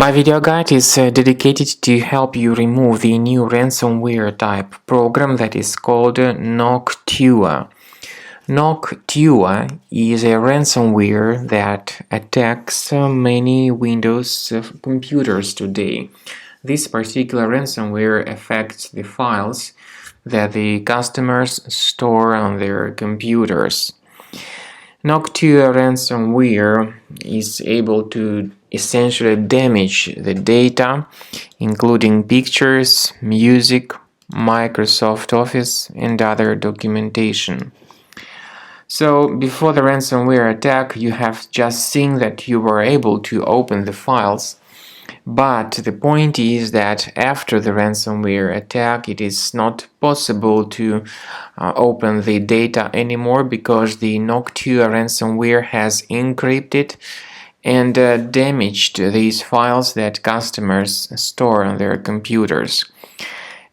My video guide is dedicated to help you remove the new ransomware type program that is called Noctua. Noctua is a ransomware that attacks many Windows computers today. This particular ransomware affects the files that the customers store on their computers. Noctua ransomware is able to essentially damage the data, including pictures, music, Microsoft Office, and other documentation. So, before the ransomware attack, you have just seen that you were able to open the files. But the point is that after the ransomware attack, it is not possible to open the data anymore because the Noctua ransomware has encrypted and damaged these files that customers store on their computers.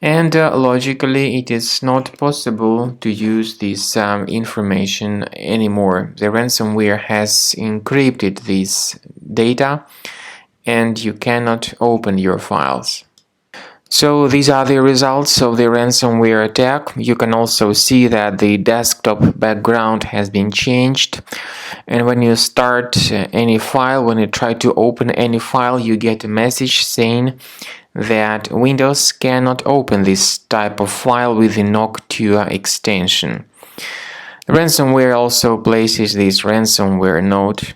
And logically, it is not possible to use this information anymore. The ransomware has encrypted this data and you cannot open your files. So these are the results of the ransomware attack. You can also see that the desktop background has been changed. And when you start any file, when you try to open any file, you get a message saying that Windows cannot open this type of file with the Noctua extension. The ransomware also places this ransomware note.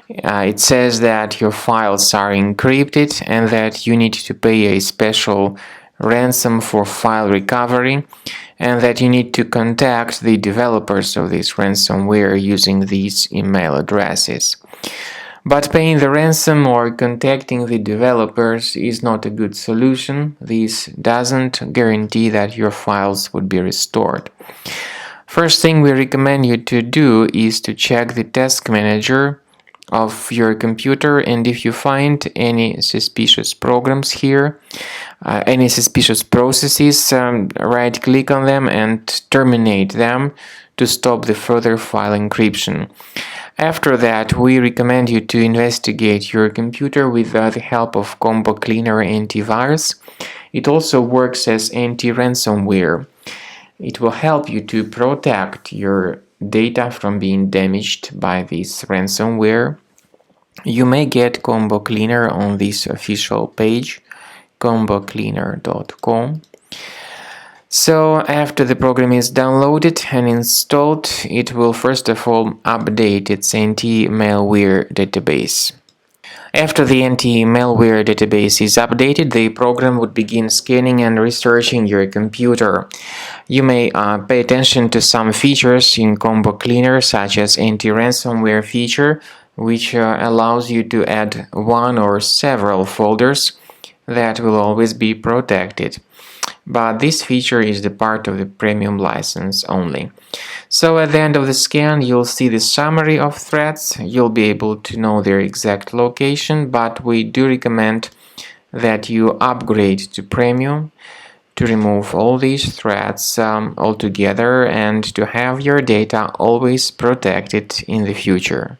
It says that your files are encrypted and that you need to pay a special ransom for file recovery and that you need to contact the developers of this ransomware using these email addresses. But paying the ransom or contacting the developers is not a good solution. This doesn't guarantee that your files would be restored. First thing we recommend you to do is to check the task manager of your computer, and if you find any suspicious programs here, any suspicious processes, right click on them and terminate them to stop the further file encryption. After that, we recommend you to investigate your computer with the help of Combo Cleaner antivirus. It also works as anti-ransomware. It will help you to protect your data from being damaged by this ransomware. You may get Combo Cleaner on this official page, combocleaner.com. So after the program is downloaded and installed, it will first of all update its anti-malware database. After the anti-malware database is updated, the program would begin scanning and researching your computer. You may pay attention to some features in Combo Cleaner, such as anti-ransomware feature, which allows you to add one or several folders that will always be protected. But this feature is the part of the premium license only. So at the end of the scan, you'll see the summary of threats. You'll be able to know their exact location, but we do recommend that you upgrade to premium to remove all these threats altogether and to have your data always protected in the future.